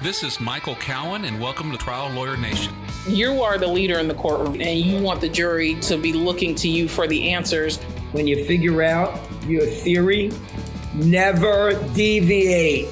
This is Michael Cowen, and welcome to Trial Lawyer Nation. You are the leader in the courtroom, and you want the jury to be looking to you for the answers. When you figure out your theory, never deviate.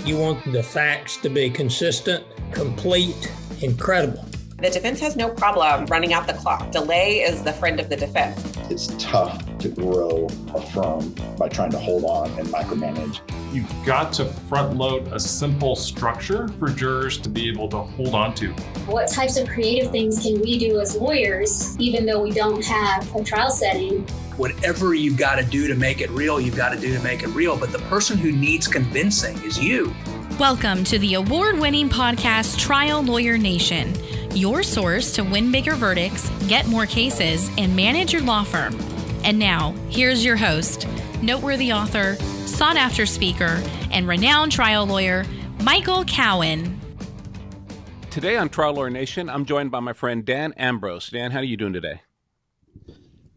You want the facts to be consistent, complete, and credible. The defense has no problem running out the clock. Delay is the friend of the defense. It's tough to grow a firm by trying to hold on and micromanage. You've got to front load a simple structure for jurors to be able to hold on to. What types of creative things can we do as lawyers, even though we don't have a trial setting? Whatever you've got to do to make it real, you've got to do to make it real. But the person who needs convincing is you. Welcome to the award-winning podcast, Trial Lawyer Nation, your source to win bigger verdicts, get more cases, and manage your law firm. And now, here's your host, noteworthy author, sought-after speaker, and renowned trial lawyer, Michael Cowen. Today on Trial Lawyer Nation, I'm joined by my friend Dan Ambrose. Dan, how are you doing today?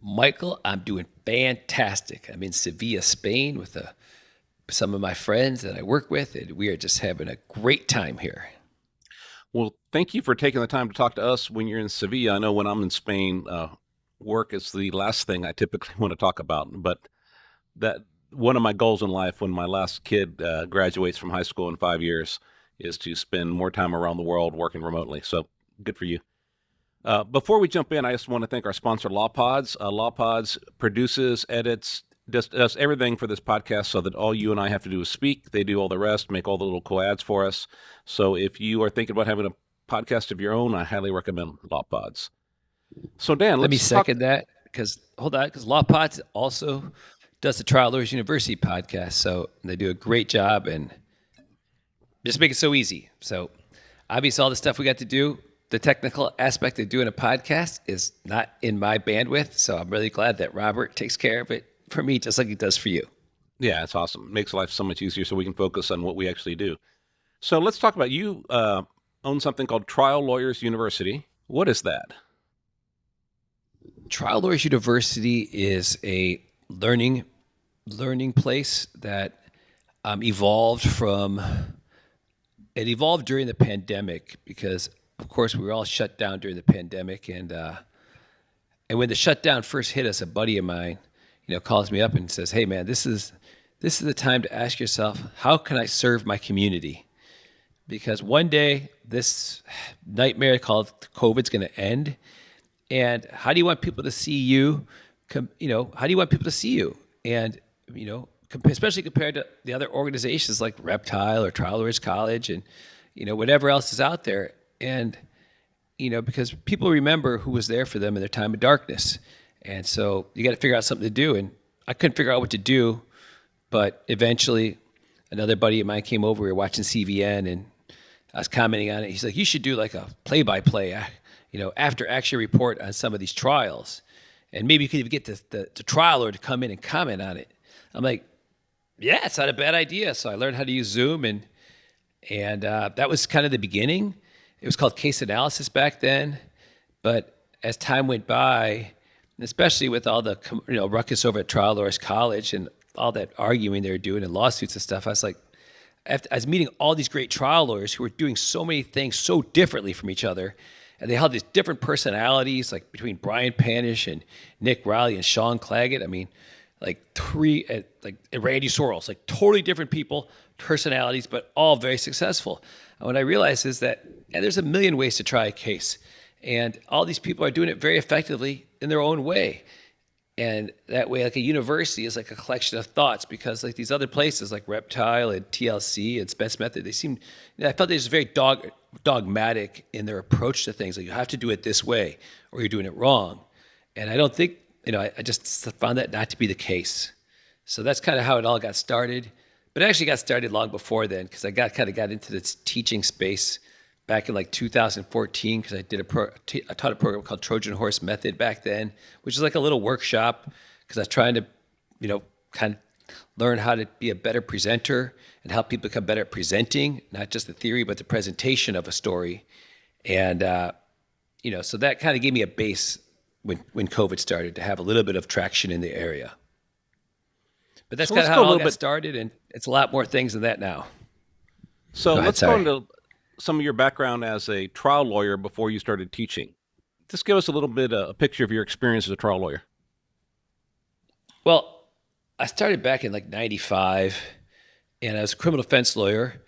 Michael, I'm doing fantastic. I'm in Sevilla, Spain with some of my friends that I work with, and we are just having a great time here. Well, thank you for taking the time to talk to us when you're in Sevilla. I know when I'm in Spain, work is the last thing I typically want to talk about, but that one of my goals in life when my last kid graduates from high school in 5 years is to spend more time around the world working remotely. So good for you. Before we jump in, I just want to thank our sponsor, LawPods. LawPods produces, edits, does everything for this podcast so that all you and I have to do is speak. They do all the rest, make all the little cool ads for us. So if you are thinking about having a podcast of your own, I highly recommend LawPods. So Dan, let me second that because LawPods also does the Trial Lawyers University podcast. So they do a great job and just make it so easy. So obviously all the stuff we got to do, the technical aspect of doing a podcast is not in my bandwidth. So I'm really glad that Robert takes care of it for me, just like he does for you. Yeah, it's awesome. It makes life so much easier so we can focus on what we actually do. So let's talk about you own something called Trial Lawyers University. What is that? Trial Lawyers University is a learning place that evolved during the pandemic because, of course, we were all shut down during the pandemic. And when the shutdown first hit us, a buddy of mine, calls me up and says, "Hey, man, this is the time to ask yourself, how can I serve my community? Because one day this nightmare called COVID's going to end. And how do you want people to see you? How do you want people to see you? And, especially compared to the other organizations like Reptile or Trial Lawyers College and, whatever else is out there. And, because people remember who was there for them in their time of darkness. And so you got to figure out something to do. And I couldn't figure out what to do. But eventually another buddy of mine came over. We were watching CVN and I was commenting on it. He's like, you should do like a play-by-play, after action report on some of these trials. And maybe you could even get the trial lawyer to come in and comment on it. I'm like, yeah, it's not a bad idea. So I learned how to use Zoom and that was kind of the beginning. It was called case analysis back then. But as time went by, especially with all the ruckus over at Trial Lawyers College and all that arguing they were doing and lawsuits and stuff, I was like, I was meeting all these great trial lawyers who were doing so many things so differently from each other. And they had these different personalities, like between Brian Panish and Nick Riley and Sean Claggett. I mean, and Randy Sorrells, like totally different people, personalities, but all very successful. And what I realized is that there's a million ways to try a case. And all these people are doing it very effectively in their own way. And that way, like a university is like a collection of thoughts because like these other places like Reptile and TLC and Spence Method, I felt they were just very dogmatic in their approach to things. Like you have to do it this way or you're doing it wrong. And I don't think, I just found that not to be the case. So that's kind of how it all got started. But it actually got started long before then because I got into this teaching space back in like 2014 because I taught a program called Trojan Horse Method back then, which is like a little workshop because I was trying to, kind of learn how to be a better presenter and help people become better at presenting, not just the theory, but the presentation of a story. And, so that kind of gave me a base when COVID started to have a little bit of traction in the area. But that's kind of how it all got started, and it's a lot more things than that now. So let's go into some of your background as a trial lawyer before you started teaching. Just give us a little bit a picture of your experience as a trial lawyer. Well, I started back in like 95 and I was a criminal defense lawyer.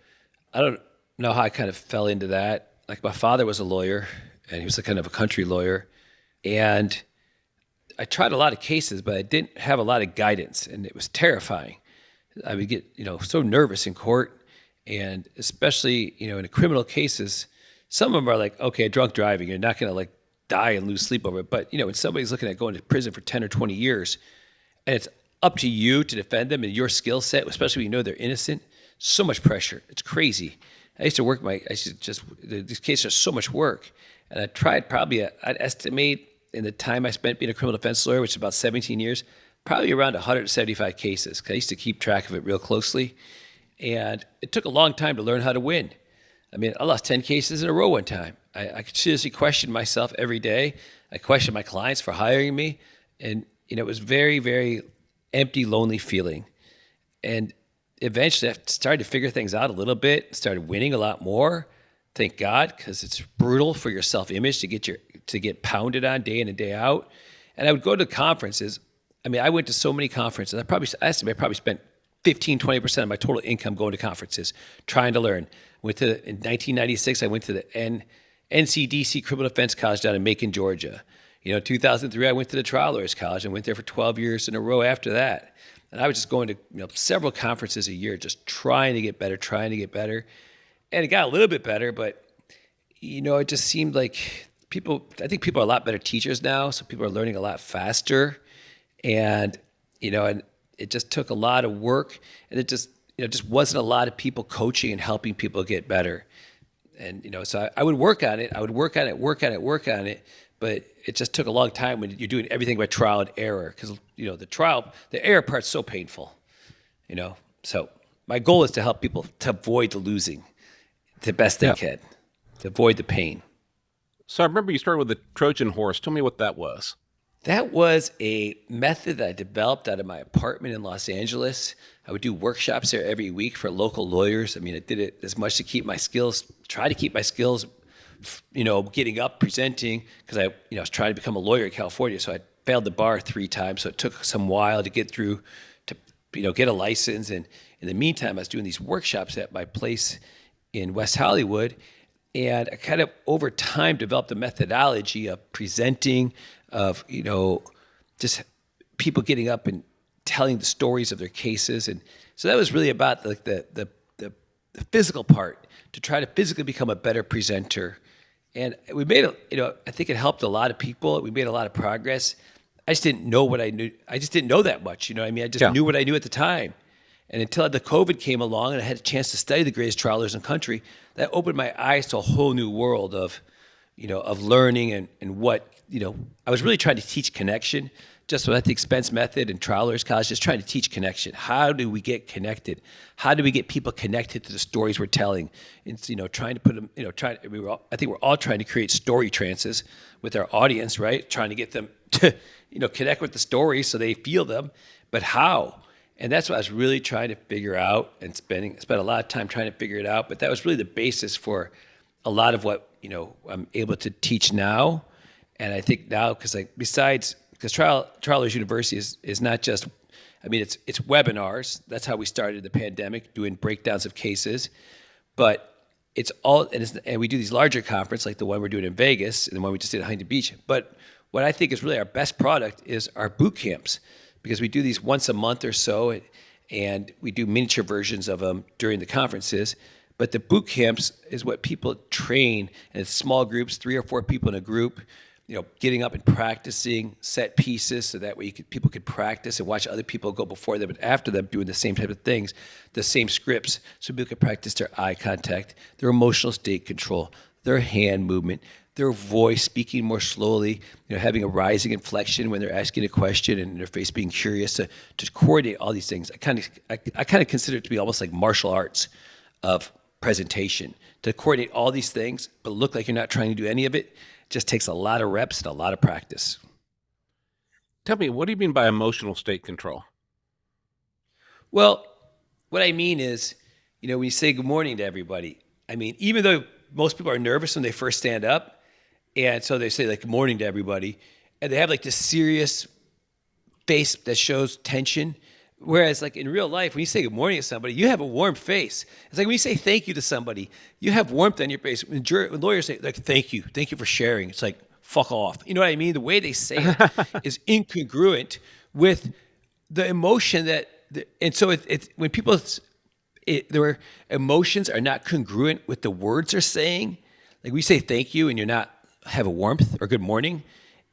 I don't know how I kind of fell into that. Like my father was a lawyer and he was a kind of a country lawyer. And I tried a lot of cases, but I didn't have a lot of guidance and it was terrifying. I would get, so nervous in court and especially, in the criminal cases, some of them are like, okay, drunk driving, you're not going to like die and lose sleep over it. But, when somebody's looking at going to prison for 10 or 20 years and it's up to you to defend them and your skill set, especially when you know they're innocent, so much pressure. It's crazy. These cases are so much work. And I tried I'd estimate in the time I spent being a criminal defense lawyer, which is about 17 years, probably around 175 cases. 'Cause I used to keep track of it real closely. And it took a long time to learn how to win. I mean, I lost 10 cases in a row one time. I could seriously question myself every day. I questioned my clients for hiring me. And, it was very, very empty, lonely feeling. And eventually I started to figure things out a little bit, started winning a lot more. Thank God, because it's brutal for your self-image to get pounded on day in and day out. And I would go to conferences. I mean, I went to so many conferences. I estimate I probably spent 15, 20% of my total income going to conferences, trying to learn. In 1996, I went to the NCDC Criminal Defense College down in Macon, Georgia. 2003, I went to the Trial Lawyers College and went there for 12 years in a row after that. And I was just going to several conferences a year, just trying to get better. And it got a little bit better, but it just seemed like I think people are a lot better teachers now, so people are learning a lot faster. And, and it just took a lot of work, and it just wasn't a lot of people coaching and helping people get better. And, so I would work on it. work on it. But it just took a long time when you're doing everything by trial and error, because, the error part's so painful, So my goal is to help people to avoid the losing the best they can, to avoid the pain. So I remember you started with the Trojan horse. Tell me what that was. That was a method that I developed out of my apartment in Los Angeles. I would do workshops there every week for local lawyers. I mean, I did it as much to keep my skills, getting up, presenting, because I was trying to become a lawyer in California. So I failed the bar 3 times. So it took some while to get through to, get a license. And in the meantime, I was doing these workshops at my place in West Hollywood. And I kind of over time developed a methodology of presenting, of, just people getting up and telling the stories of their cases. And so that was really about like the physical part, to try to physically become a better presenter. And we made, I think it helped a lot of people. We made a lot of progress. I just didn't know what I knew. I just didn't know that much. I just knew what I knew at the time. And until the COVID came along and I had a chance to study the greatest trial lawyers in the country, that opened my eyes to a whole new world of learning and what, I was really trying to teach connection, just at the expense method and Trial Lawyers College, just trying to teach connection. How do we get connected? How do we get people connected to the stories we're telling? It's, trying to put them, I think we're all trying to create story trances with our audience, right? Trying to get them to, connect with the stories so they feel them, but how? And that's what I was really trying to figure out and spent a lot of time trying to figure it out. But that was really the basis for a lot of what, I'm able to teach now. And I think now, because Trial Lawyers University is not just, it's webinars. That's how we started the pandemic, doing breakdowns of cases. But it's all, and we do these larger conferences like the one we're doing in Vegas and the one we just did at Huntington Beach. But what I think is really our best product is our boot camps, because we do these once a month or so, and we do miniature versions of them during the conferences. But the boot camps is what people train, and it's small groups, 3 or 4 people in a group, getting up and practicing set pieces so that way people could practice and watch other people go before them and after them doing the same type of things, the same scripts, so people could practice their eye contact, their emotional state control, their hand movement, their voice, speaking more slowly, having a rising inflection when they're asking a question and their face being curious, to coordinate all these things. I kind of consider it to be almost like martial arts of presentation, to coordinate all these things, but look like you're not trying to do any of it. It just takes a lot of reps and a lot of practice. Tell me, what do you mean by emotional state control? Well, what I mean is, when you say good morning to everybody, even though most people are nervous when they first stand up. And so they say like, good morning to everybody. And they have like this serious face that shows tension. Whereas like in real life, when you say good morning to somebody, you have a warm face. It's like when you say thank you to somebody, you have warmth on your face. When lawyers say like, thank you for sharing. It's like, fuck off. You know what I mean? The way they say it is incongruent with the emotion and so it's when people, their emotions are not congruent with the words they're saying. Like we say thank you and you're not have a warmth or good morning,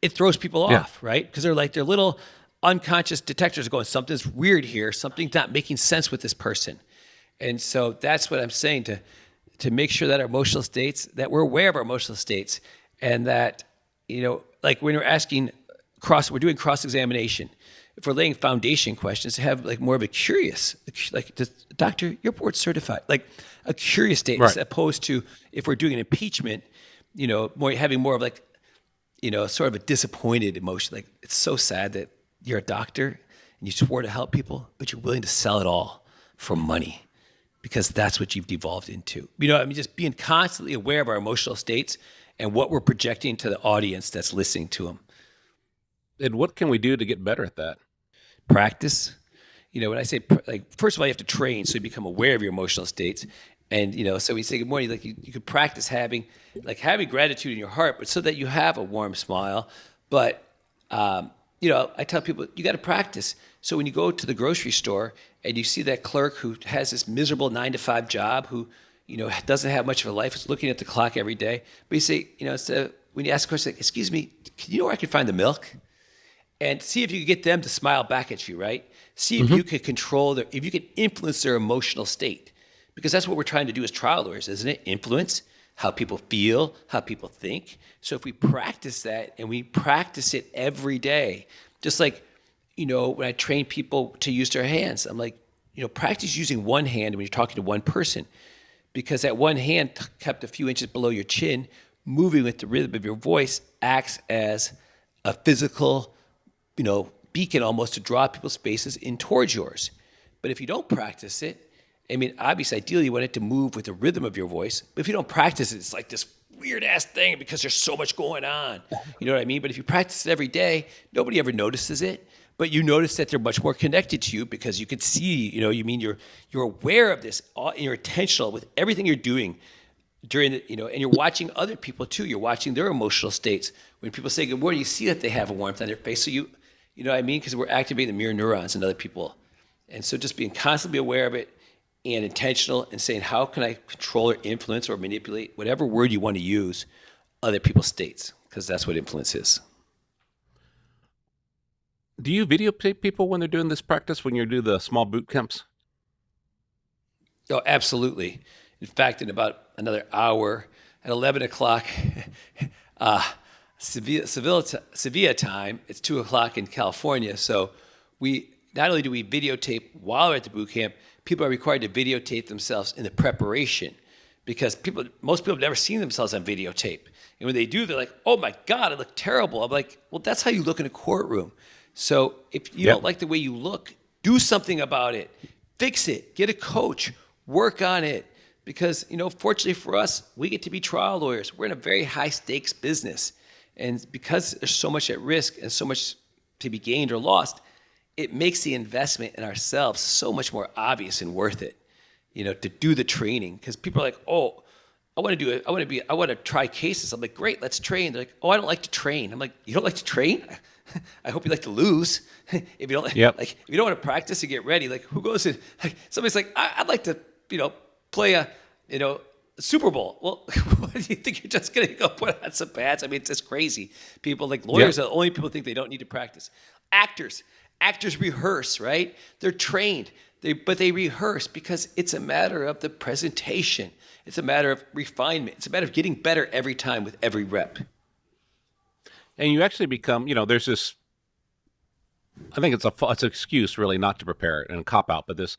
it throws people off, right? Because they're little unconscious detectors going, something's weird here. Something's not making sense with this person. And so that's what I'm saying to make sure that our emotional states, that we're aware of our emotional states, and that, like when we're doing cross-examination, if we're laying foundation questions, to have like more of a curious, like, doctor, you're board certified, like a curious state, as opposed to if we're doing an impeachment, having more of like, sort of a disappointed emotion. Like, it's so sad that you're a doctor and you swore to help people, but you're willing to sell it all for money because that's what you've devolved into. Just being constantly aware of our emotional states and what we're projecting to the audience that's listening to them. And what can we do to get better at that? Practice. When I say, like, first of all, you have to train so you become aware of your emotional states. And, so we say good morning, like you could practice having gratitude in your heart, but so that you have a warm smile. But, I tell people, you got to practice. So when you go to the grocery store and you see that clerk who has this miserable 9-to-5 job, who, doesn't have much of a life, is looking at the clock every day. But you say, instead of, when you ask a question, like, excuse me, can you know where I can find the milk? And see if you can get them to smile back at you, right? See if you can if you can influence their emotional state. Because that's what we're trying to do as trial lawyers, isn't it? Influence how people feel, how people think. So if we practice that and we practice it every day, just like, when I train people to use their hands, I'm like, practice using one hand when you're talking to one person, because that one hand kept a few inches below your chin, moving with the rhythm of your voice, acts as a physical, beacon almost to draw people's faces in towards yours. But if you don't practice it, obviously, ideally, you want it to move with the rhythm of your voice. But if you don't practice it, it's like this weird-ass thing because there's so much going on. You know what I mean? But if you practice it every day, nobody ever notices it. But you notice that they're much more connected to you because you can see, you're aware of this, you're intentional with everything you're doing during the, and you're watching other people too. You're watching their emotional states. When people say good morning, you see that they have a warmth on their face. So you know what I mean? Because we're activating the mirror neurons in other people. And so just being constantly aware of it, and intentional, and saying, how can I control or influence or manipulate, whatever word you want to use, other people's states, because that's what influence is. Do you videotape people when they're doing this practice, when you do the small boot camps? Oh, absolutely. In fact, in about another hour, at 11 o'clock, Sevilla time, it's 2 o'clock in California. So not only do we videotape while we're at the boot camp, people are required to videotape themselves in the preparation, because most people have never seen themselves on videotape. And when they do, they're like, oh my God, I look terrible. I'm like, well, that's how you look in a courtroom. So if you don't like the way you look, do something about it. Fix it. Get a coach. Work on it. Because, fortunately for us, we get to be trial lawyers. We're in a very high stakes business. And because there's so much at risk and so much to be gained or lost, it makes the investment in ourselves so much more obvious and worth it, to do the training. Because people are like, oh, I want to try cases. I'm like, great, let's train. They're like, oh, I don't like to train. I'm like, you don't like to train? I hope you like to lose. If you don't if you don't want to practice and get ready, like, who goes in? Like, somebody's like, I'd like to, play a Super Bowl. Well, what do you think? You're just going to go put on some pads? It's just crazy. People, like lawyers, are the only people think they don't need to practice. Actors rehearse, right? They're trained, but they rehearse because it's a matter of the presentation. It's a matter of refinement. It's a matter of getting better every time with every rep. And you actually become, there's this, I think it's an excuse really not to prepare it and a cop out, but this,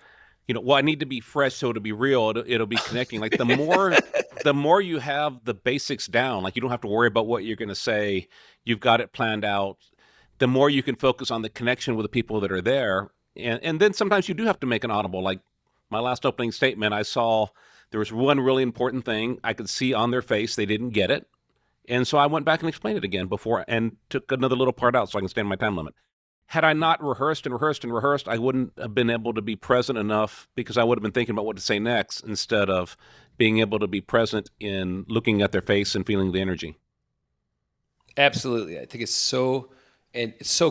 I need to be fresh so it'll be real. It'll be connecting. Like the more you have the basics down, like you don't have to worry about what you're going to say. You've got it planned out. The more you can focus on the connection with the people that are there. And then sometimes you do have to make an audible. Like my last opening statement, I saw there was one really important thing I could see on their face. They didn't get it. And so I went back and explained it again before and took another little part out so I can stay in my time limit. Had I not rehearsed and rehearsed and rehearsed, I wouldn't have been able to be present enough because I would have been thinking about what to say next instead of being able to be present in looking at their face and feeling the energy. Absolutely. I think it's so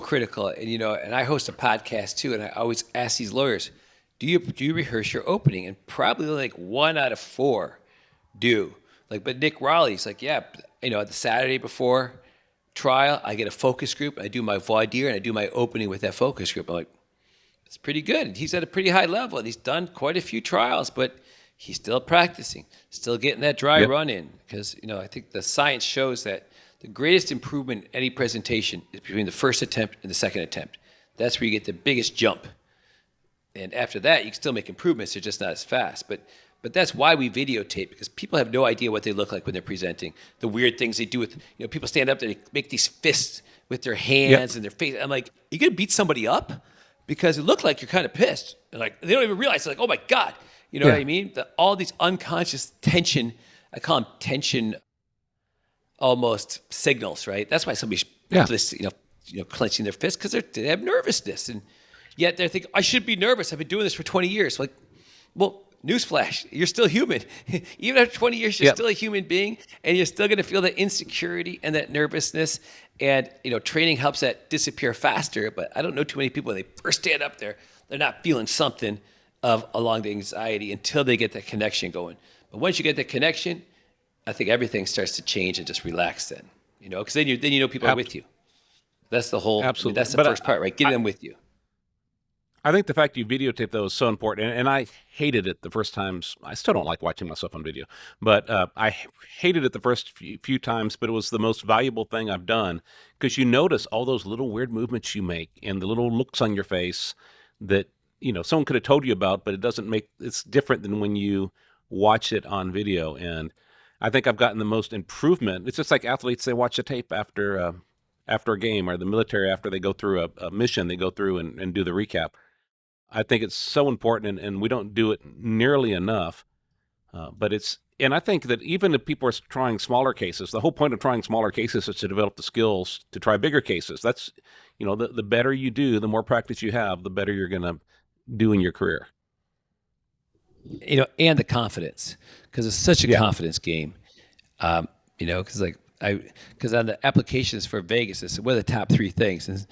critical. And, and I host a podcast too. And I always ask these lawyers, do you rehearse your opening? And probably like 1 out of 4 do. But Nick Raleigh's like, yeah, the Saturday before trial, I get a focus group. I do my voir dire and I do my opening with that focus group. I'm like, it's pretty good. He's at a pretty high level and he's done quite a few trials, but he's still practicing, still getting that dry run in. Because, I think the science shows that the greatest improvement in any presentation is between the first attempt and the second attempt. That's where you get the biggest jump. And after that, you can still make improvements. They're just not as fast. But that's why we videotape, because people have no idea what they look like when they're presenting. The weird things they do with, people stand up there, they make these fists with their hands and their face. I'm like, you gonna beat somebody up? Because it looked like you're kind of pissed. And they don't even realize, oh my God. You know what I mean? All these unconscious tension, I call them tension almost signals, right? That's why somebody's clenching their fists, because they have nervousness. And yet they're thinking, I should be nervous. I've been doing this for 20 years. Well, newsflash, you're still human. Even after 20 years, you're still a human being, and you're still going to feel that insecurity and that nervousness. And, training helps that disappear faster. But I don't know too many people, when they first stand up there, they're not feeling something along the anxiety until they get that connection going. But once you get that connection, I think everything starts to change and just relax then, because then you know people are with you. That's the whole, Absolutely. That's the first part, right? Getting them with you. I think the fact you videotape though is so important, and I hated it the first times. I still don't like watching myself on video, but I hated it the first few times. But it was the most valuable thing I've done, because you notice all those little weird movements you make and the little looks on your face that someone could have told you about, but it's different than when you watch it on video. And I think I've gotten the most improvement. It's just like athletes; they watch a tape after a game, or the military after they go through a mission, they go through and do the recap. I think it's so important, and we don't do it nearly enough. And I think that even if people are trying smaller cases, the whole point of trying smaller cases is to develop the skills to try bigger cases. That's, the better you do, the more practice you have, the better you're going to do in your career. And the confidence, because it's such a confidence game. Because on the applications for Vegas, it's one of the top 3 things. And,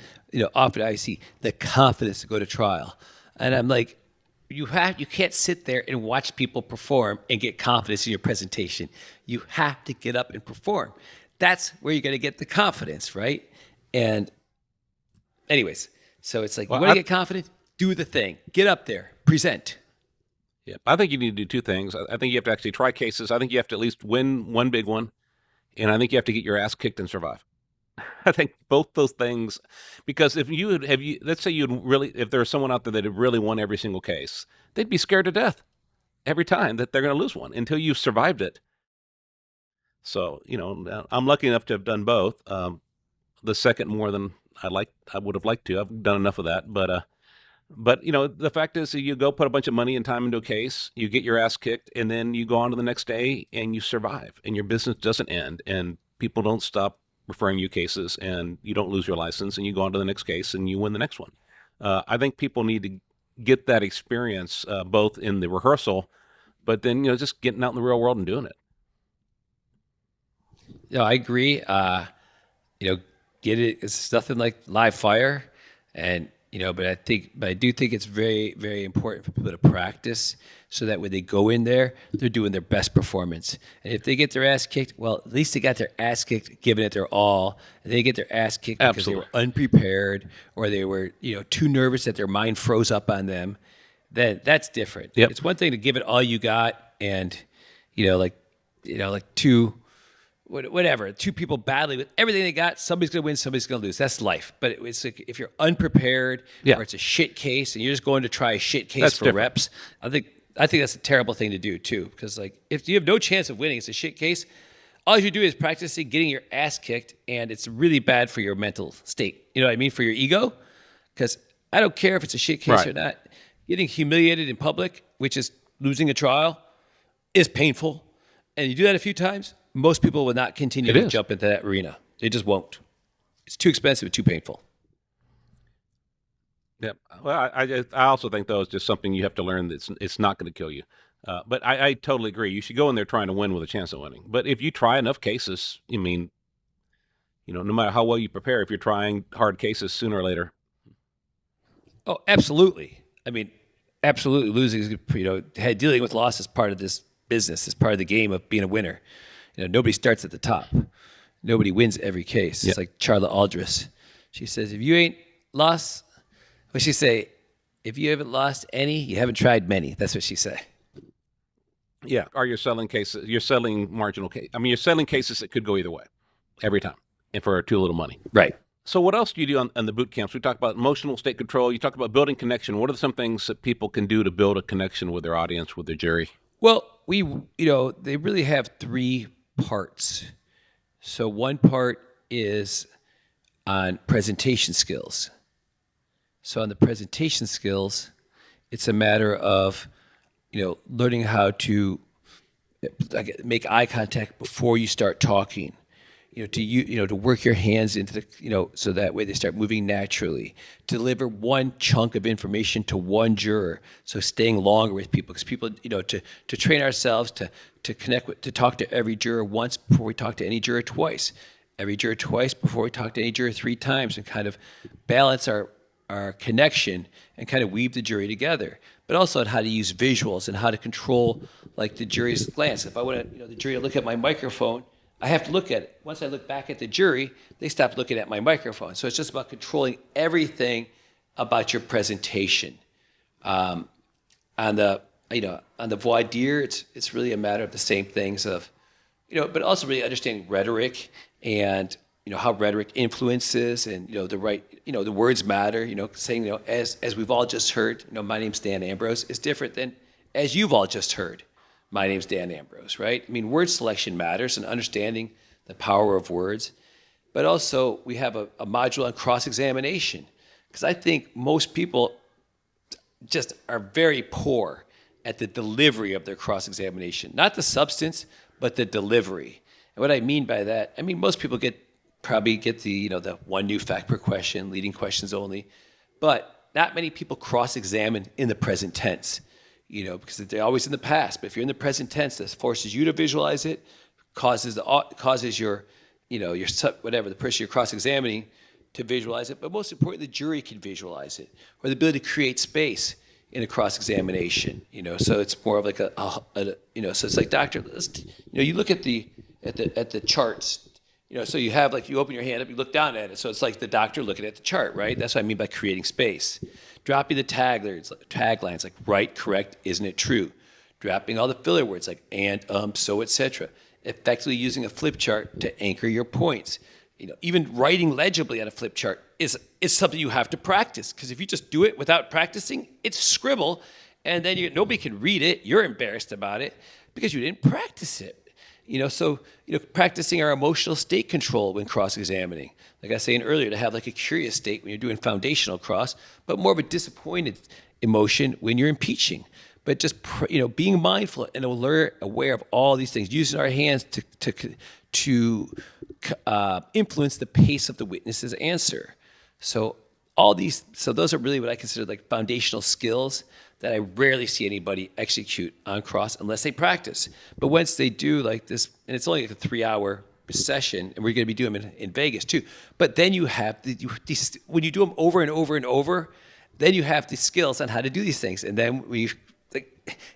often I see the confidence to go to trial. And I'm like, you can't sit there and watch people perform and get confidence in your presentation. You have to get up and perform. That's where you're going to get the confidence, right? And anyways, so it's like, you want to get confident? Do the thing. Get up there. Present. Yeah, I think you need to do 2 things. I think you have to actually try cases. I think you have to at least win one big one. And I think you have to get your ass kicked and survive. I think both those things, because let's say if there was someone out there that had really won every single case, they'd be scared to death every time that they're going to lose one until you've survived it. So, I'm lucky enough to have done both. The second more than I would have liked to. I've done enough of that, but the fact is that you go put a bunch of money and time into a case, you get your ass kicked, and then you go on to the next day and you survive, and your business doesn't end, and people don't stop referring you cases, and you don't lose your license, and you go on to the next case and you win the next one. I think people need to get that experience both in the rehearsal, but then just getting out in the real world and doing it. I agree. Get it. It's nothing like live fire, and but I do think it's very, very important for people to practice so that when they go in there, they're doing their best performance. And if they get their ass kicked, well, at least they got their ass kicked, giving it their all. And they get their ass kicked because they were unprepared, or they were, too nervous that their mind froze up on them. Then that's different. Yep. It's one thing to give it all you got, and two people battling with everything they got, somebody's going to win, somebody's going to lose. That's life. But it's like if you're unprepared, or it's a shit case and you're just going to try a shit case That's for different. Reps, I think that's a terrible thing to do too. Because if you have no chance of winning, it's a shit case. All you do is practicing getting your ass kicked, and it's really bad for your mental state. You know what I mean? For your ego. Because I don't care if it's a shit case or not. Getting humiliated in public, which is losing a trial, is painful. And you do that a few times, most people will not continue to jump into that arena. They just won't. It's too expensive and too painful. Yeah. Well, I also think though it's just something you have to learn that it's not going to kill you. But I totally agree. You should go in there trying to win with a chance of winning. But if you try enough cases, I mean, no matter how well you prepare, if you're trying hard cases sooner or later. Oh, absolutely. I mean, absolutely. Losing is, dealing with loss is part of this business. It's part of the game of being a winner. Nobody starts at the top. Nobody wins every case. It's like Charlotte Aldrich. She says, if you ain't lost, what she say? If you haven't lost any, you haven't tried many. That's what she say. Yeah. Or you're selling cases. You're selling marginal case. I mean, you're selling cases that could go either way every time and for too little money. Right. So what else do you do on the boot camps? We talk about emotional state control. You talk about building connection. What are some things that people can do to build a connection with their audience, with their jury? Well, they really have 3 parts. So one part is on presentation skills. So on the presentation skills, it's a matter of, learning how to make eye contact before you start talking. To work your hands into the, so that way they start moving naturally. Deliver one chunk of information to one juror. So staying longer with people, because people, to train ourselves to connect with, to talk to every juror once before we talk to any juror twice. Every juror twice before we talk to any juror 3 times, and kind of balance our connection and kind of weave the jury together. But also on how to use visuals and how to control like the jury's glance. If I want the jury to look at my microphone, I have to look at it. Once I look back at the jury, they stop looking at my microphone. So it's just about controlling everything about your presentation. On the voir dire, it's really a matter of the same things of, but also really understanding rhetoric and how rhetoric influences and the right, the words matter. Saying as we've all just heard, my name's Dan Ambrose is different than as you've all just heard. My name's Dan Ambrose, right? I mean, word selection matters and understanding the power of words. But also, we have a module on cross-examination, because I think most people just are very poor at the delivery of their cross-examination. Not the substance, but the delivery. And what I mean by that, most people probably get the, the one new fact per question, leading questions only. But not many people cross-examine in the present tense. Because they're always in the past. But if you're in the present tense, this forces you to visualize it, causes your, the person you're cross-examining to visualize it. But most importantly, the jury can visualize it, or the ability to create space in a cross-examination. So it's more of like so it's like, doctor, you look at the charts. So you have you open your hand up, you look down at it. So it's like the doctor looking at the chart, right? That's what I mean by creating space. Dropping the taglines like right, correct, isn't it true? Dropping all the filler words like and, so, etc. Effectively using a flip chart to anchor your points. Even writing legibly on a flip chart is something you have to practice, because if you just do it without practicing, it's scribble, and then nobody can read it. You're embarrassed about it because you didn't practice it. Practicing our emotional state control when cross-examining. Like I was saying earlier, to have a curious state when you're doing foundational cross, but more of a disappointed emotion when you're impeaching. But just, being mindful and aware of all these things, using our hands to influence the pace of the witness's answer. So those are really what I consider foundational skills that I rarely see anybody execute on cross unless they practice. But once they do this, and it's only a 3-hour session, and we're going to be doing them in Vegas too. But then you have when you do them over and over and over, then you have the skills on how to do these things. And then when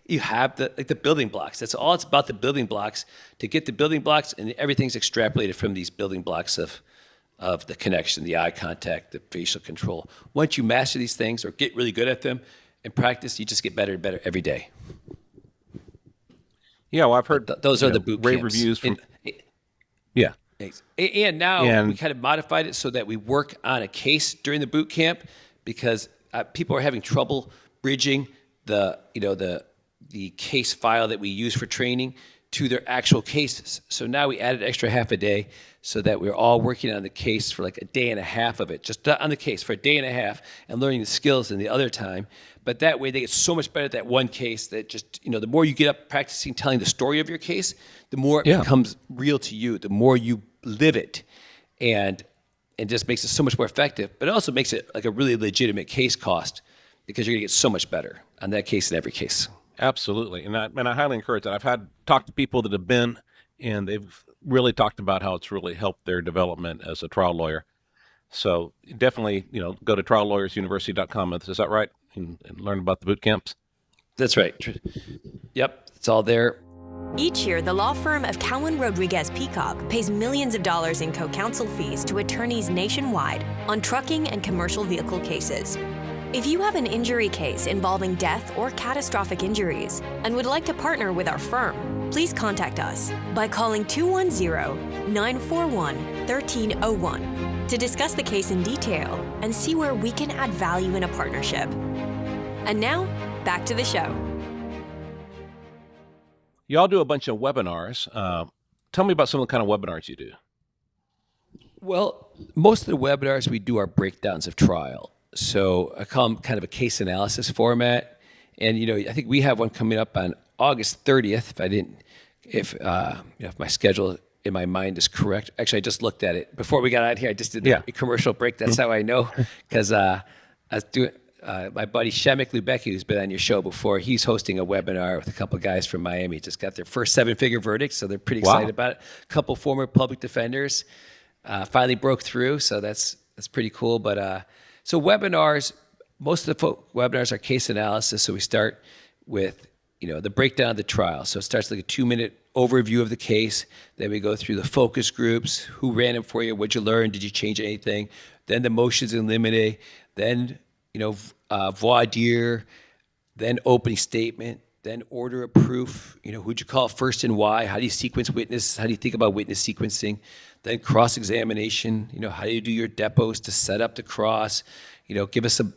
you have the building blocks. That's all it's about, the building blocks, to get the building blocks, and everything's extrapolated from these building blocks of the connection, the eye contact, the facial control. Once you master these things or get really good at them and practice, you just get better and better every day. Yeah, well, I've heard those are the boot camps. Rave reviews from. Yeah. And now we kind of modified it so that we work on a case during the boot camp, because people are having trouble bridging the case file that we use for training to their actual cases. So now we added extra half a day so that we're all working on the case for like a day and a half of it, just on the case for a day and a half and learning the skills in the other time. But that way they get so much better at that one case that just, the more you get up practicing telling the story of your case, the more it becomes real to you, the more you live it. And just makes it so much more effective, but it also makes it like a really legitimate case cost because you're gonna get so much better on that case in every case. Absolutely. And I highly encourage that. I've talked to people that have been, and they've really talked about how it's really helped their development as a trial lawyer. So definitely, go to triallawyersuniversity.com. Is that right? And learn about the boot camps. That's right. Yep. It's all there. Each year, the law firm of Cowen Rodriguez Peacock pays millions of dollars in co-counsel fees to attorneys nationwide on trucking and commercial vehicle cases. If you have an injury case involving death or catastrophic injuries and would like to partner with our firm, please contact us by calling 210-941-1301 to discuss the case in detail and see where we can add value in a partnership. And now, back to the show. Y'all do a bunch of webinars. Tell me about some of the kind of webinars you do. Well, most of the webinars we do are breakdowns of trial. So I call them kind of a case analysis format. And, I think we have one coming up on August 30th. If my schedule in my mind is correct. Actually, I just looked at it before we got out here. I just did a commercial break. That's how I know. Because I was doing, my buddy Shemek Lubecki, who's been on your show before, he's hosting a webinar with a couple guys from Miami. Just got their first 7-figure verdict, so they're pretty excited about it. A couple former public defenders finally broke through, so that's pretty cool. But so webinars, most of the webinars are case analysis. So we start with the breakdown of the trial. So it starts like a 2-minute overview of the case. Then we go through the focus groups, who ran them for you, what'd you learn, did you change anything? Then the motions in limine, then voir dire, then opening statement, then order of proof, who'd you call first and why? How do you sequence witness? How do you think about witness sequencing? Then cross-examination, how do you do your depots to set up the cross? Give us some,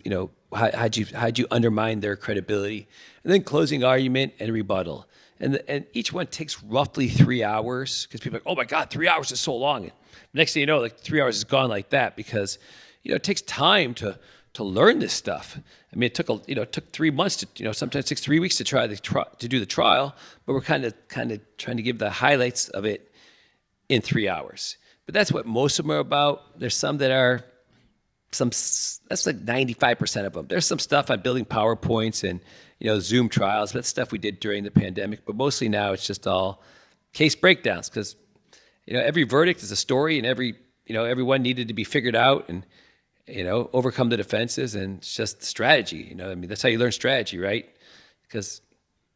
how'd you undermine their credibility? And then closing argument and rebuttal. And each one takes roughly 3 hours because people are like, oh my God, 3 hours is so long. And next thing you know, like 3 hours is gone like that because, it takes time to learn this stuff. I mean, it took 3 months to, sometimes it takes 3 weeks to to do the trial, but we're kind of trying to give the highlights of it in 3 hours. But that's what most of them are about. There's some that are that's like 95% of them. There's some stuff on building PowerPoints and, Zoom trials. That's stuff we did during the pandemic, but mostly now it's just all case breakdowns because, every verdict is a story and everyone needed to be figured out and, overcome the defenses, and it's just strategy. That's how you learn strategy, right? Because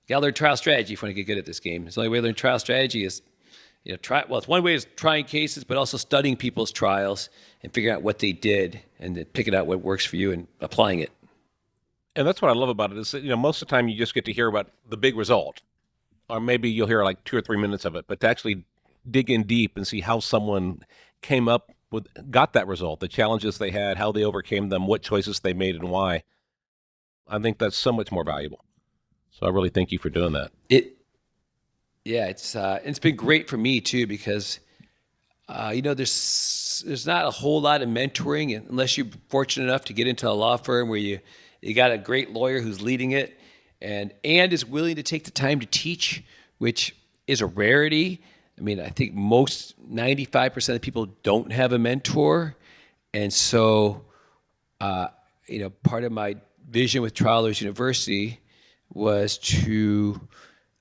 you gotta learn trial strategy if you want to get good at this game. The only way to learn trial strategy is, it's one way is trying cases, but also studying people's trials and figuring out what they did and then picking out what works for you and applying it. And that's what I love about it is that, most of the time you just get to hear about the big result, or maybe you'll hear like 2 or 3 minutes of it, but to actually dig in deep and see how someone got that result, the challenges they had, how they overcame them, what choices they made and why. I think that's so much more valuable. So I really thank you for doing that. It's been great for me too, because, there's not a whole lot of mentoring unless you're fortunate enough to get into a law firm where you got a great lawyer who's leading it and is willing to take the time to teach, which is a rarity. I mean, I think 95% of people don't have a mentor. And so, part of my vision with Trial Lawyers University was to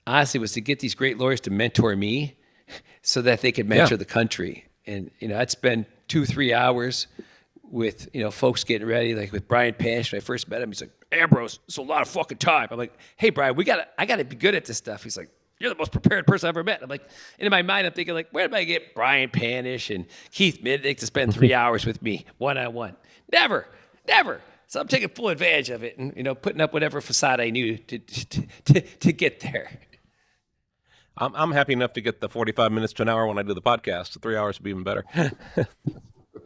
get these great lawyers to mentor me so that they could mentor the country. And, I'd spend 2-3 hours with, folks getting ready, like with Brian Panish. When I first met him, he's like, Ambrose, it's a lot of fucking time. I'm like, hey, Brian, I got to be good at this stuff. He's like, you're the most prepared person I've ever met. I'm like, and in my mind, I'm thinking like, where did I get Brian Panish and Keith Midnick to spend 3 hours with me one-on-one? Never. So I'm taking full advantage of it and, putting up whatever facade I knew to get there. I'm happy enough to get the 45 minutes to an hour when I do the podcast. So 3 hours would be even better.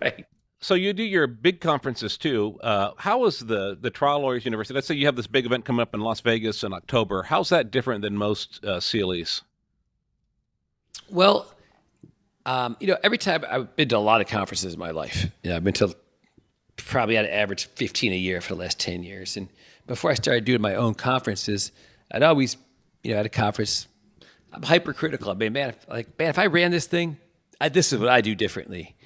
Right. So you do your big conferences too. How is the Trial Lawyers University? Let's say you have this big event coming up in Las Vegas in October. How's that different than most CLEs? Well, every time I've been to a lot of conferences in my life. I've been to probably on average 15 a year for the last 10 years. And before I started doing my own conferences, I'd always, at a conference, I'm hypercritical. I mean, man, if I ran this thing, this is what I do differently.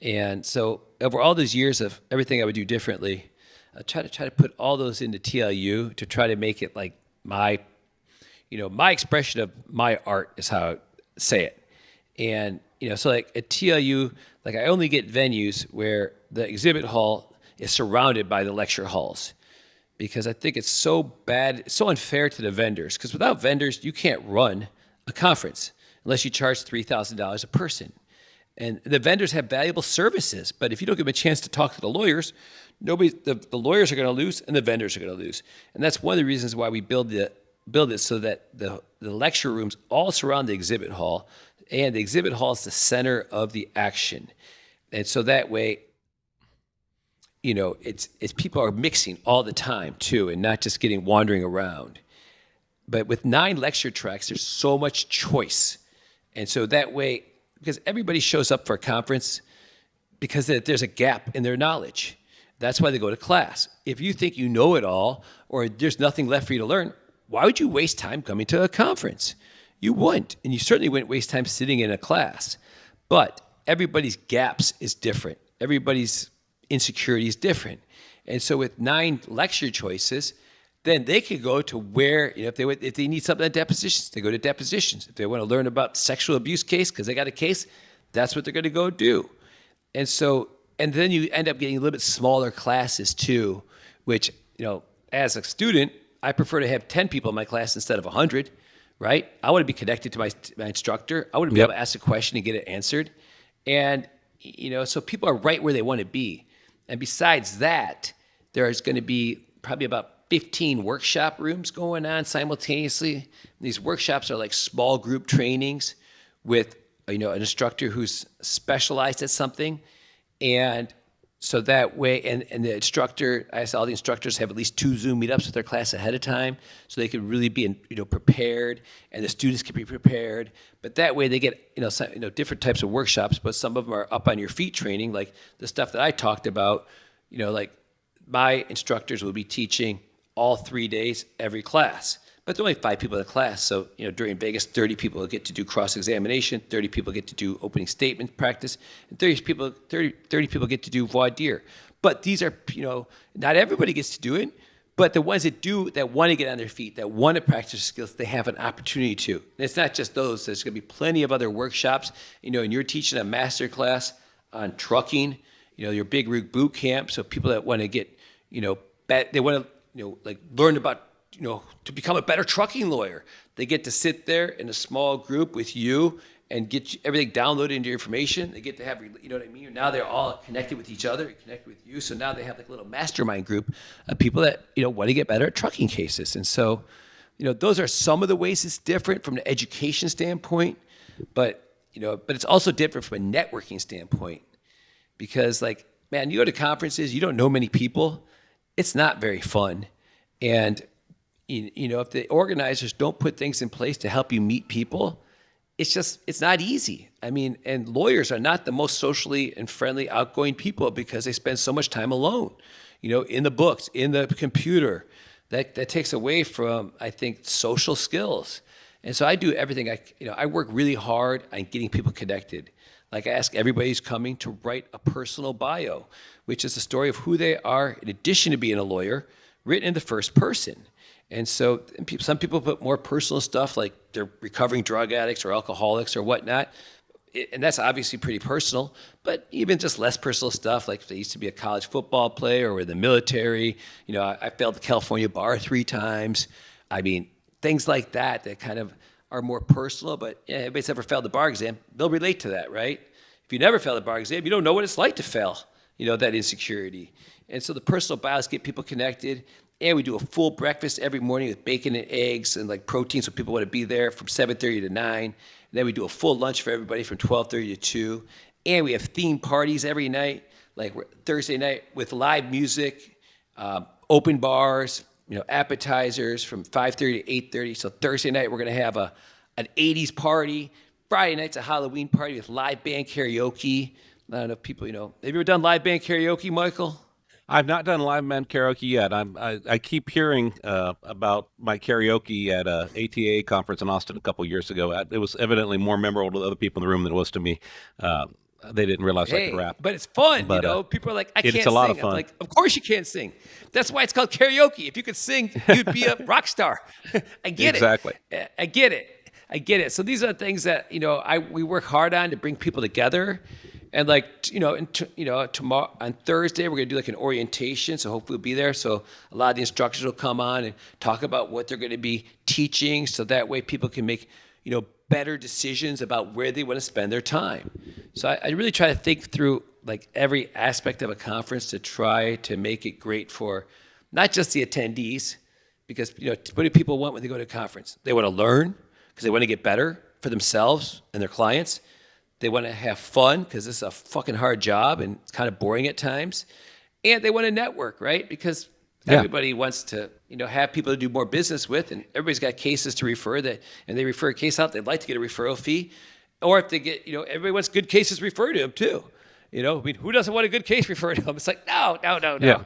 And so over all those years of everything I would do differently, I try to put all those into TLU to try to make it like my expression of my art is how I say it. And, so like at TLU, like I only get venues where the exhibit hall is surrounded by the lecture halls, because I think it's so bad, it's so unfair to the vendors, because without vendors, you can't run a conference unless you charge $3,000 a person. And the vendors have valuable services, but if you don't give them a chance to talk to the lawyers, the lawyers are going to lose and the vendors are going to lose. And that's one of the reasons why we build it so that the lecture rooms all surround the exhibit hall, and the exhibit hall is the center of the action. And so that way, it's people are mixing all the time too, and not just wandering around. But with 9 lecture tracks, there's so much choice. And so that way, because everybody shows up for a conference because there's a gap in their knowledge. That's why they go to class. If you think you know it all, or there's nothing left for you to learn, why would you waste time coming to a conference? You wouldn't, and you certainly wouldn't waste time sitting in a class. But everybody's gaps is different. Everybody's insecurity is different. And so with 9 lecture choices, then they could go to where, if they need something at depositions, they go to depositions. If they want to learn about sexual abuse case because they got a case, that's what they're going to go do. And so, and then you end up getting a little bit smaller classes too, which, as a student, I prefer to have 10 people in my class instead of 100, right? I want to be connected to my instructor. I want to be able to ask a question and get it answered. And, so people are right where they want to be. And besides that, there's going to be probably about 15 workshop rooms going on simultaneously. These workshops are like small group trainings with, an instructor who's specialized at something. And so that way, and the instructor, I saw all the instructors have at least 2 Zoom meetups with their class ahead of time, so they can really be, prepared, and the students can be prepared. But that way, they get, different types of workshops. But some of them are up on your feet training, like the stuff that I talked about. Like my instructors will be teaching all 3 days, every class. But there are only 5 people in the class. So, during Vegas, 30 people get to do cross-examination, 30 people get to do opening statement practice, and 30 people get to do voir dire. But these are, not everybody gets to do it, but the ones that do, that want to get on their feet, that want to practice skills, they have an opportunity to. And it's not just those. There's going to be plenty of other workshops. And you're teaching a master class on trucking, your big rig boot camp. So people that want to get, they want to, learn about, to become a better trucking lawyer. They get to sit there in a small group with you and get everything downloaded into your information. They get to have, what I mean? Now they're all connected with each other, connected with you. So now they have like a little mastermind group of people that, want to get better at trucking cases. And so, those are some of the ways it's different from the education standpoint, but it's also different from a networking standpoint, because you go to conferences, you don't know many people. It's not very fun. And, if the organizers don't put things in place to help you meet people, it's not easy. I mean, and lawyers are not the most socially and friendly, outgoing people because they spend so much time alone, in the books, in the computer. That takes away from, I think, social skills. And so I do everything. I work really hard on getting people connected. Like I ask everybody who's coming to write a personal bio, which is the story of who they are in addition to being a lawyer, written in the first person. And so some people put more personal stuff, like they're recovering drug addicts or alcoholics or whatnot. And that's obviously pretty personal, but even just less personal stuff, like if they used to be a college football player or in the military, I failed the California bar 3 times. I mean, things like that kind of are more personal, but everybody's ever failed the bar exam, they'll relate to that, right? If you never failed the bar exam, you don't know what it's like to fail, that insecurity. And so the personal bios get people connected. And we do a full breakfast every morning with bacon and eggs and protein, so people want to be there from 7:30 to 9. And then we do a full lunch for everybody from 12:30 to 2. And we have themed parties every night, like Thursday night with live music, open bars, appetizers from 5:30 to 8:30. So Thursday night we're going to have an 80s party. Friday night's a Halloween party with live band karaoke. I don't know if people, have you ever done live band karaoke, Michael? I've not done live band karaoke yet. I keep hearing about my karaoke at a ATA conference in Austin a couple years ago. It was evidently more memorable to other people in the room than it was to me. They didn't realize I could rap. But it's fun, But, people are like, I can't it's a lot sing. of fun. I'm like, of course you can't sing. That's why it's called karaoke. If you could sing, you'd be a rock star. I get Exactly. it. I get it. So these are things that, we work hard on to bring people together. And tomorrow on Thursday, we're going to do like an orientation. So hopefully we'll be there. So a lot of the instructors will come on and talk about what they're going to be teaching. So that way people can make, better decisions about where they want to spend their time. So I really try to think through like every aspect of a conference to try to make it great for not just the attendees, because, what do people want when they go to a conference? They want to learn because they want to get better for themselves and their clients. They want to have fun because this is a fucking hard job and it's kind of boring at times. And they want to network, right? Because everybody wants to, have people to do more business with, and everybody's got cases to refer and they refer a case out, they'd like to get a referral fee. Or if they get, everybody wants good cases referred to them too. Who doesn't want a good case referred to them? It's like, no. Yeah.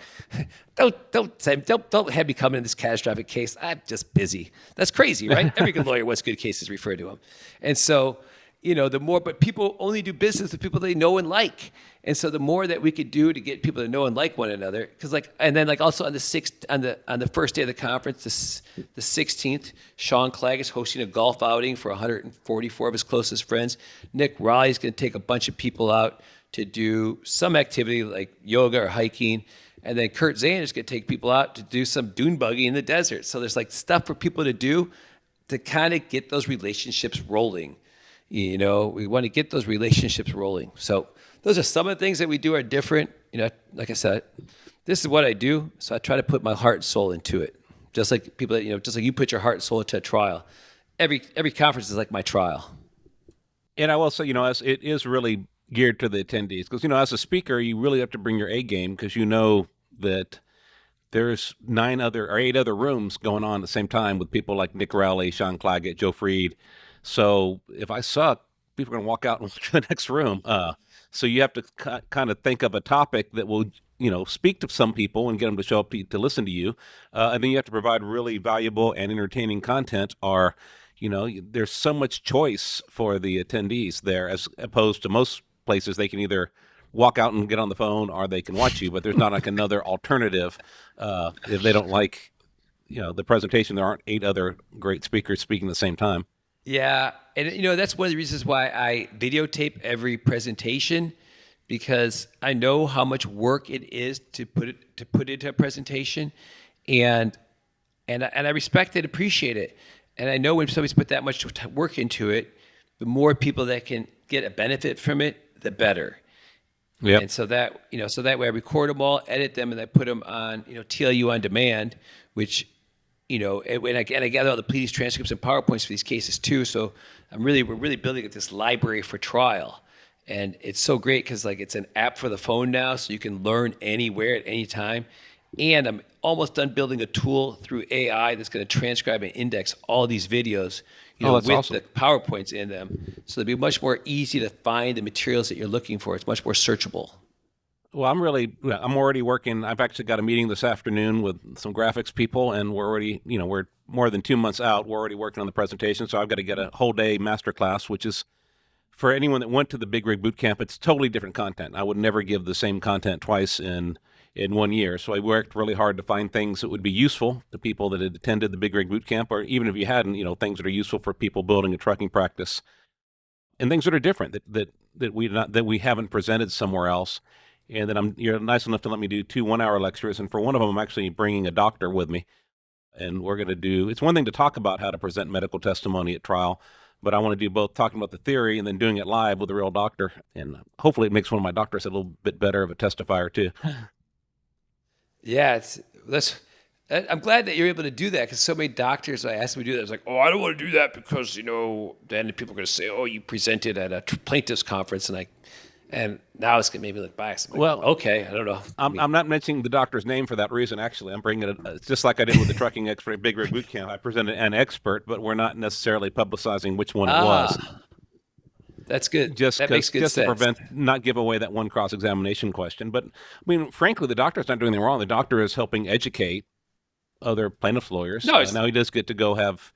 Don't have me come in this catastrophic case. I'm just busy. That's crazy, right? Every good lawyer wants good cases referred to them. And so, but people only do business with people they know and like. And so the more that we could do to get people to know and like one another, and then also on the first day of the conference, the 16th, Sean Clegg is hosting a golf outing for 144 of his closest friends. Nick Raleigh's going to take a bunch of people out to do some activity like yoga or hiking. And then Kurt Zahn is going to take people out to do some dune buggy in the desert. So there's like stuff for people to do to kind of get those relationships rolling. We want to get those relationships rolling. So those are some of the things that we do are different. Like I said, this is what I do. So I try to put my heart and soul into it. Just like people that, just like you put your heart and soul into a trial. Every conference is like my trial. And I will say, as it is really geared to the attendees, because, as a speaker, you really have to bring your A game, because that there's 8 other rooms going on at the same time with people like Nick Rowley, Sean Claggett, Joe Freed. So if I suck, people are going to walk out and walk to the next room. So you have to kind of think of a topic that will, speak to some people and get them to show up to listen to you. And then you have to provide really valuable and entertaining content, or, there's so much choice for the attendees there, as opposed to most places. They can either walk out and get on the phone, or they can watch you, but there's not like another alternative. If they don't like, the presentation, there aren't 8 other great speakers speaking at the same time. Yeah, and that's one of the reasons why I videotape every presentation, because I know how much work it is to put into a presentation, and I respect it, appreciate it, and I know when somebody's put that much work into it, the more people that can get a benefit from it, the better. Yeah. And so that way I record them all, edit them, and I put them on TLU on demand, which. And I gather all the pleadings, transcripts, and PowerPoints for these cases too. So we're really building this library for trial, and it's so great because it's an app for the phone now, so you can learn anywhere at any time. And I'm almost done building a tool through AI that's going to transcribe and index all these videos, with awesome. the PowerPoints in them, so it'll be much more easy to find the materials that you're looking for. It's much more searchable. Well, I'm already working. I've actually got a meeting this afternoon with some graphics people, and we're already, we're more than 2 months out. We're already working on the presentation. So I've got to get a whole day masterclass, which is for anyone that went to the Big Rig Bootcamp. It's totally different content. I would never give the same content twice in 1 year. So I worked really hard to find things that would be useful to people that had attended the Big Rig Bootcamp, or even if you hadn't, things that are useful for people building a trucking practice, and things that are different that we haven't presented somewhere else. And then you're nice enough to let me do 2 one-hour lectures. And for one of them, I'm actually bringing a doctor with me. And we're going to do, it's one thing to talk about how to present medical testimony at trial, but I want to do both talking about the theory and then doing it live with a real doctor. And hopefully it makes one of my doctors a little bit better of a testifier too. Yeah, I'm glad that you're able to do that, because so many doctors, I asked them to do that. I was like, I don't want to do that because, then people are going to say, you presented at a plaintiff's conference. And now it's going to maybe look biased. Like, well, okay, I don't know. I'm not mentioning the doctor's name for that reason, actually. I'm bringing it, it's just like I did with the trucking expert at Big Rig Bootcamp. I presented an expert, but we're not necessarily publicizing which one it was. That's good. Just That makes good just to sense. prevent, not give away that one cross-examination question. But I mean, frankly, the doctor's not doing anything wrong. The doctor is helping educate other plaintiff lawyers. No, it's, Now he does get to go have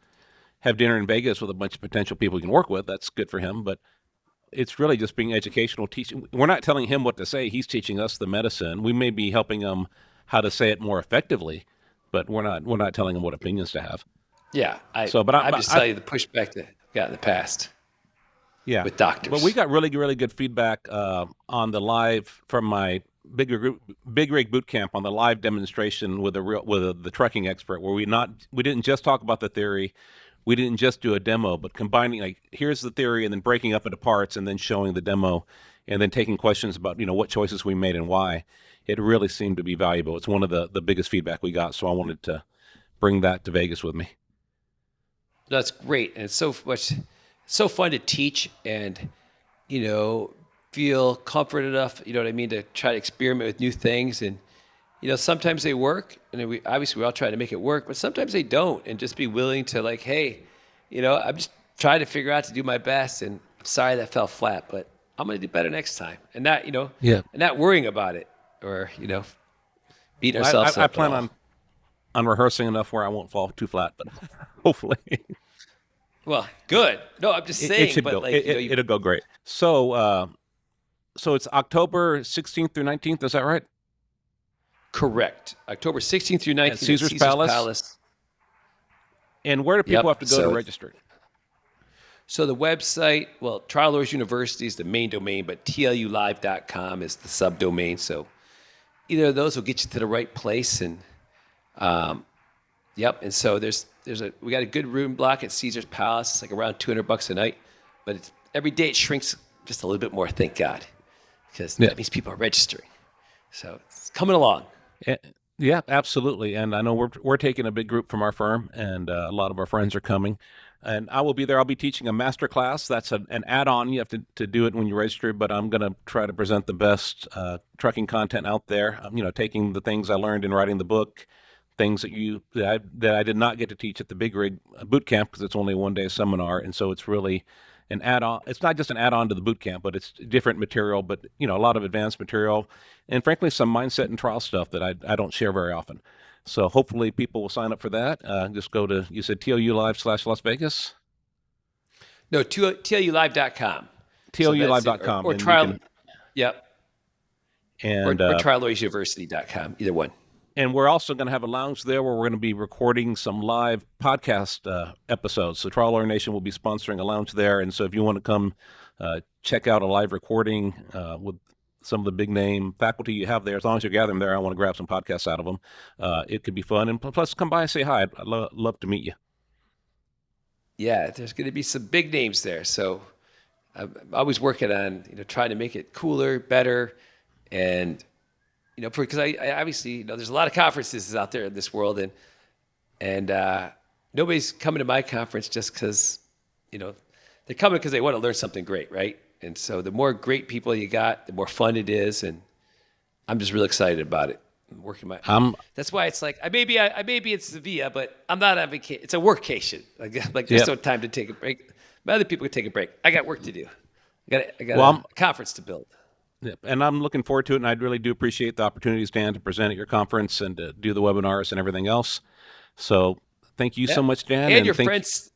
dinner in Vegas with a bunch of potential people he can work with. That's good for him. But it's really just being educational, teaching. We're not telling him what to say. He's teaching us the medicine. We may be helping him how to say it more effectively, but we're not telling him what opinions to have. yeah. I'm just telling you the pushback that I got in the past. Yeah, with doctors. But we got really, really good feedback on the live from my big rig boot camp on the live demonstration with the trucking expert, where we didn't just talk about the theory, we didn't just do a demo, but combining, like, here's the theory and then breaking up into parts and then showing the demo and then taking questions about what choices we made and why. It really seemed to be valuable. It's one of the biggest feedback we got, so I wanted to bring that to Vegas with me. That's great, and it's so fun to teach and, feel comfort enough, what I mean, to try to experiment with new things. And, sometimes they work, and we all try to make it work, but sometimes they don't. And just be willing to, like, hey, I'm just trying to figure out to do my best, and sorry that fell flat, but I'm going to do better next time. And not, and not worrying about it or, beating ourselves up. I plan on rehearsing enough where I won't fall too flat, but hopefully. Well, good. No, I'm just saying. It should go. Like, it'll go great. So it's October 16th through 19th. Is that right? Correct. October 16th through 19th at Caesar's Palace. And where do people have to go to register? So the website, well, Trial Lawyers University is the main domain, but tlulive.com is the subdomain. So either of those will get you to the right place. And and so we got a good room block at Caesar's Palace. It's like around $200 a night, but every day it shrinks just a little bit more. Thank God, because that means people are registering. So it's coming along. Yeah, absolutely. And I know we're taking a big group from our firm, and a lot of our friends are coming. And I will be there. I'll be teaching a master class. That's an add-on. You have to do it when you register, but I'm going to try to present the best trucking content out there. Taking the things I learned in writing the book, things that I did not get to teach at the Big Rig boot camp because it's only a one-day seminar, and so it's really an add-on. It's not just an add-on to the boot camp, but it's different material, but a lot of advanced material, and frankly some mindset and trial stuff that I don't share very often. So hopefully people will sign up for that. Just go to, you said TLU Live/Las Vegas? No, TLUlive.com. TLUlive.com. Or trial. Yep. And or triallawyeruniversity.com, either one. And we're also going to have a lounge there where we're going to be recording some live podcast episodes. So Trial Lawyer Nation will be sponsoring a lounge there. And so if you want to come check out a live recording with some of the big name faculty you have there, as long as you gather them there, I want to grab some podcasts out of them. It could be fun. And plus, come by and say hi. I'd love to meet you. Yeah, there's going to be some big names there. So I'm always working on trying to make it cooler, better, and because I obviously there's a lot of conferences out there in this world, and nobody's coming to my conference just because they're coming because they want to learn something great, right? And so the more great people you got, the more fun it is, and I'm just really excited about it. I'm working that's why it's like I may be in Sevilla, but I'm not on vacation. It's a workation. Like there's no time to take a break. But other people can take a break. I got work to do. I got a conference to build. Yep. And I'm looking forward to it, and I really do appreciate the opportunities, Dan, to present at your conference and to do the webinars and everything else. So thank you so much, Dan. And your friends,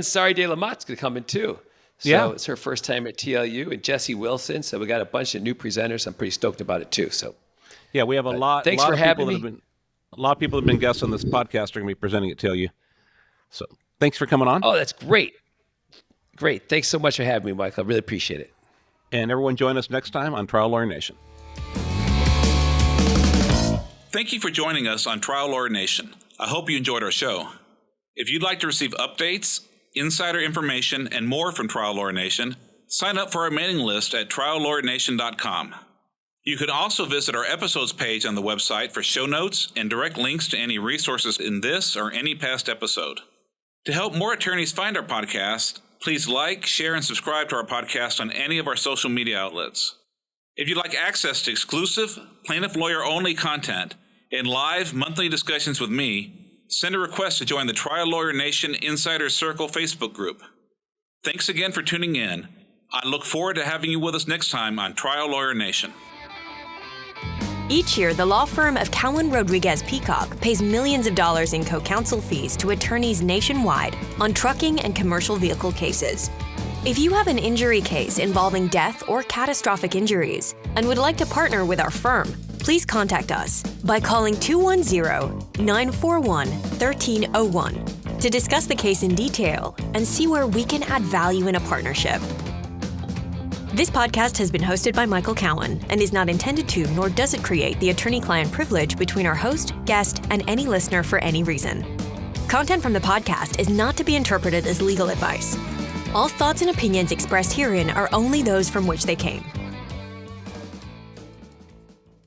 Sari De La Motte's going to come in too. So it's her first time at TLU, and Jesse Wilson. So we got a bunch of new presenters. I'm pretty stoked about it too. So we have a lot. Thanks for having me. A lot of people have been guests on this podcast are going to be presenting at TLU. So thanks for coming on. Oh, that's great. Great. Thanks so much for having me, Michael. I really appreciate it. And everyone join us next time on Trial Lawyer Nation. Thank you for joining us on Trial Lawyer Nation. I hope you enjoyed our show. If you'd like to receive updates, insider information, and more from Trial Lawyer Nation, sign up for our mailing list at triallawyernation.com. You can also visit our episodes page on the website for show notes and direct links to any resources in this or any past episode. To help more attorneys find our podcast, please like, share, and subscribe to our podcast on any of our social media outlets. If you'd like access to exclusive, plaintiff lawyer-only content and live monthly discussions with me, send a request to join the Trial Lawyer Nation Insider Circle Facebook group. Thanks again for tuning in. I look forward to having you with us next time on Trial Lawyer Nation. Each year, the law firm of Cowen Rodriguez Peacock pays millions of dollars in co-counsel fees to attorneys nationwide on trucking and commercial vehicle cases. If you have an injury case involving death or catastrophic injuries and would like to partner with our firm, please contact us by calling 210-941-1301 to discuss the case in detail and see where we can add value in a partnership. This podcast has been hosted by Michael Cowen and is not intended to, nor does it create the attorney-client privilege between our host, guest, and any listener for any reason. Content from the podcast is not to be interpreted as legal advice. All thoughts and opinions expressed herein are only those from which they came.